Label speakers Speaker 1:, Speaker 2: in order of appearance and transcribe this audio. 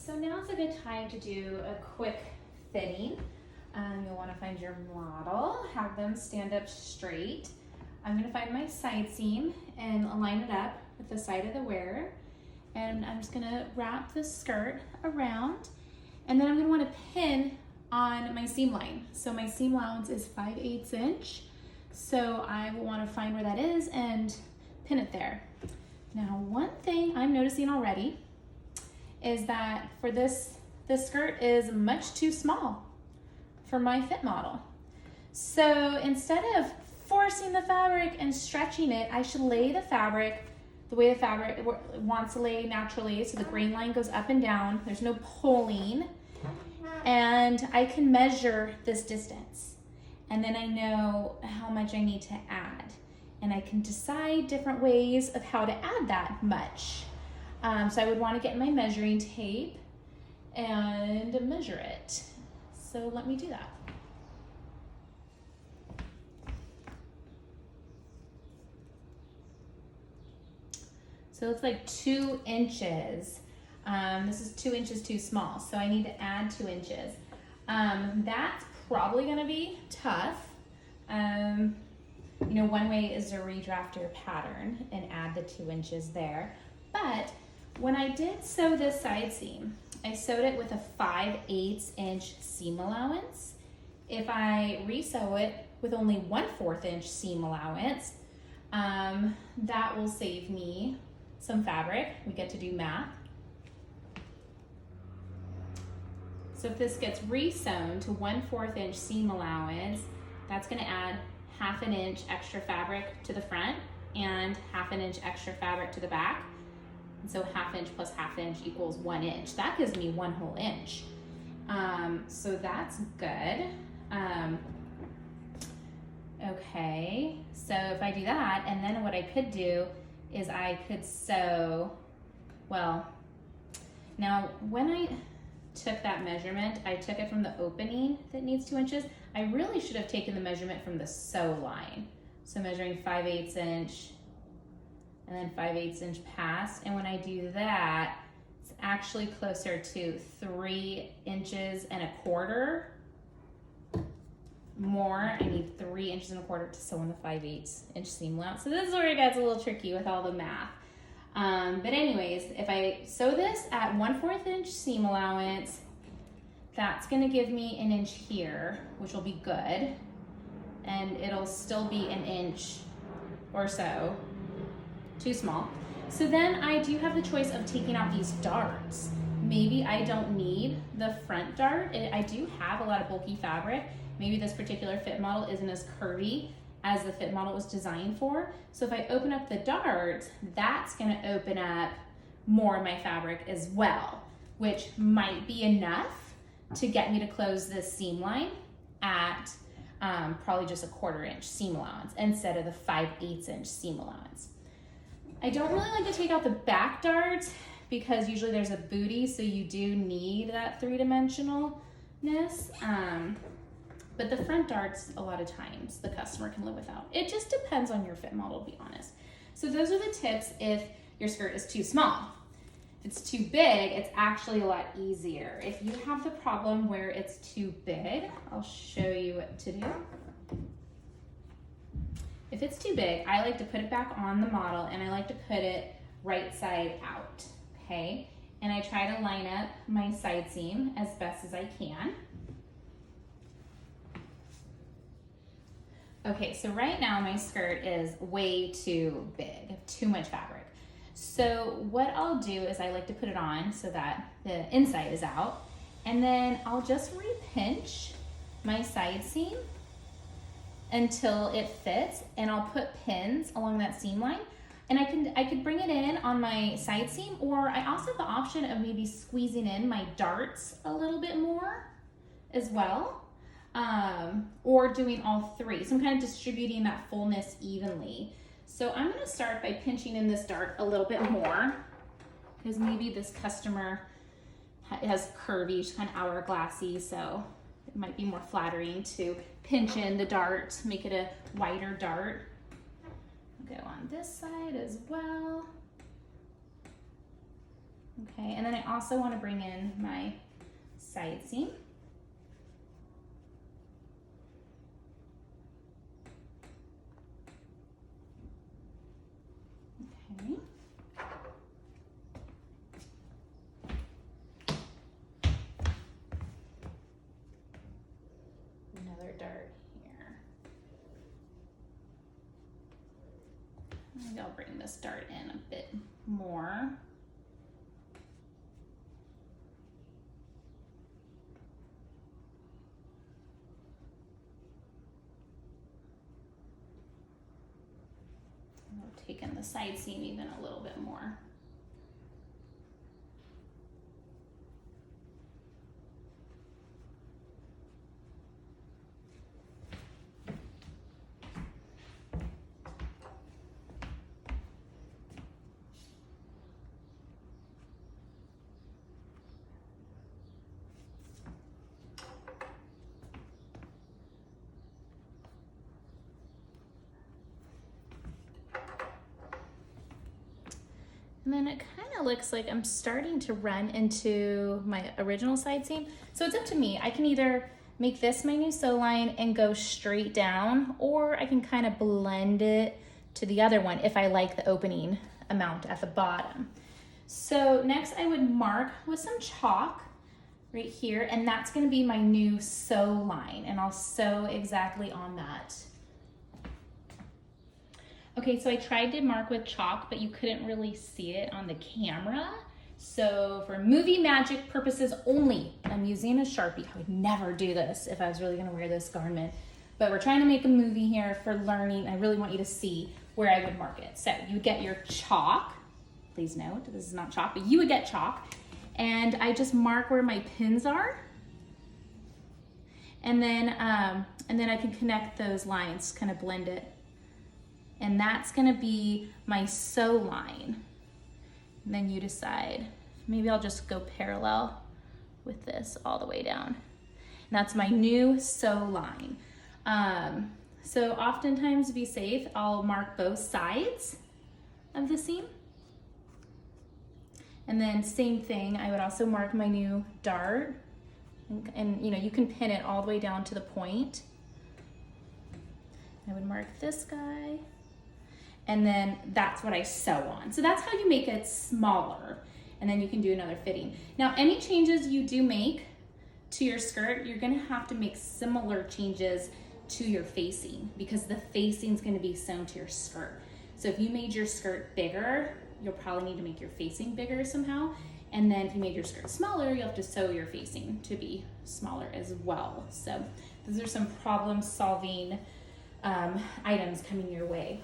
Speaker 1: So now's a good time to do a quick fitting. You'll want to find your model, have them stand up straight. I'm going to find my side seam and align it up with the side of the wearer. And I'm just going to wrap the skirt around, and then I'm going to want to pin on my seam line. So my seam allowance is 5/8 inch. So I will want to find where that is and pin it there. Now, one thing I'm noticing already is that for this skirt is much too small for my fit model. So instead of forcing the fabric and stretching it, I should lay the fabric the way the fabric wants to lay naturally. So the grain line goes up and down. There's no pulling. And I can measure this distance. And then I know how much I need to add. And I can decide different ways of how to add that much. So I would want to get my measuring tape and measure it. So let me do that. So it looks like 2 inches. This is 2 inches too small, so I need to add 2 inches. That's probably gonna be tough. You know, one way is to redraft your pattern and add the 2 inches there. But when I did sew this side seam, I sewed it with a 5/8 inch seam allowance. If I resew it with only 1/4 inch seam allowance, that will save me some fabric. We get to do math. So if this gets resewn to 1/4 inch seam allowance, that's gonna add 1/2 inch extra fabric to the front and 1/2 inch extra fabric to the back. And so 1/2 inch plus 1/2 inch equals 1 inch. That gives me 1 whole inch. So that's good. Okay, so if I do that, and then what I could do is I could sew, well, now when I took that measurement, I took it from the opening that needs 2 inches. I really should have taken the measurement from the sew line. So measuring 5/8 inch and then 5/8 inch pass. And when I do that, it's actually closer to 3 inches and a quarter more. I need 3 inches and a quarter to sew on the 5/8 inch seam allowance. So this is where it gets a little tricky with all the math. But anyways, if I sew this at 1/4 inch seam allowance, that's gonna give me 1 inch here, which will be good. And it'll still be 1 inch or so too small. So then I do have the choice of taking out these darts. Maybe I don't need the front dart. I do have a lot of bulky fabric. Maybe this particular fit model isn't as curvy as the fit model was designed for. So if I open up the darts, that's gonna open up more of my fabric as well, which might be enough to get me to close this seam line at probably just a 1/4 inch seam allowance instead of the 5/8 inch seam allowance. I don't really like to take out the back darts because usually there's a booty, so you do need that 3-dimensionalness. But the front darts, a lot of times, the customer can live without. It just depends on your fit model, to be honest. So those are the tips if your skirt is too small. If it's too big, it's actually a lot easier. If you have the problem where it's too big, I'll show you what to do. If it's too big, I like to put it back on the model and I like to put it right side out, okay? And I try to line up my side seam as best as I can. Okay, so right now my skirt is way too big, too much fabric. So what I'll do is I like to put it on so that the inside is out, and then I'll just repinch my side seam until it fits, and I'll put pins along that seam line. And I could bring it in on my side seam, or I also have the option of maybe squeezing in my darts a little bit more as well. Or doing all three. So I'm kind of distributing that fullness evenly. So I'm gonna start by pinching in this dart a little bit more, because maybe this customer has curvy, she's kind of hourglassy, so it might be more flattering to pinch in the dart, make it a wider dart. I'll go on this side as well. Okay, and then I also want to bring in my side seam. Okay. Another dart here. Maybe I'll bring this dart in a bit more. I'll take in the side seam even a little bit more. And then it kind of looks like I'm starting to run into my original side seam. So it's up to me. I can either make this my new sew line and go straight down, or I can kind of blend it to the other one if I like the opening amount at the bottom. So next I would mark with some chalk right here, and that's gonna be my new sew line, and I'll sew exactly on that. Okay, so I tried to mark with chalk, but you couldn't really see it on the camera. So for movie magic purposes only, I'm using a Sharpie. I would never do this if I was really gonna wear this garment, but we're trying to make a movie here for learning. I really want you to see where I would mark it. So you get your chalk. Please note, this is not chalk, but you would get chalk. And I just mark where my pins are. And then I can connect those lines, kind of blend it. And that's gonna be my sew line. And then you decide, maybe I'll just go parallel with this all the way down. And that's my new sew line. So oftentimes to be safe, I'll mark both sides of the seam. And then same thing, I would also mark my new dart. And you know, you can pin it all the way down to the point. I would mark this guy. And then that's what I sew on. So that's how you make it smaller. And then you can do another fitting. Now, any changes you do make to your skirt, you're gonna have to make similar changes to your facing, because the facing is gonna be sewn to your skirt. So if you made your skirt bigger, you'll probably need to make your facing bigger somehow. And then if you made your skirt smaller, you'll have to sew your facing to be smaller as well. So those are some problem solving items coming your way.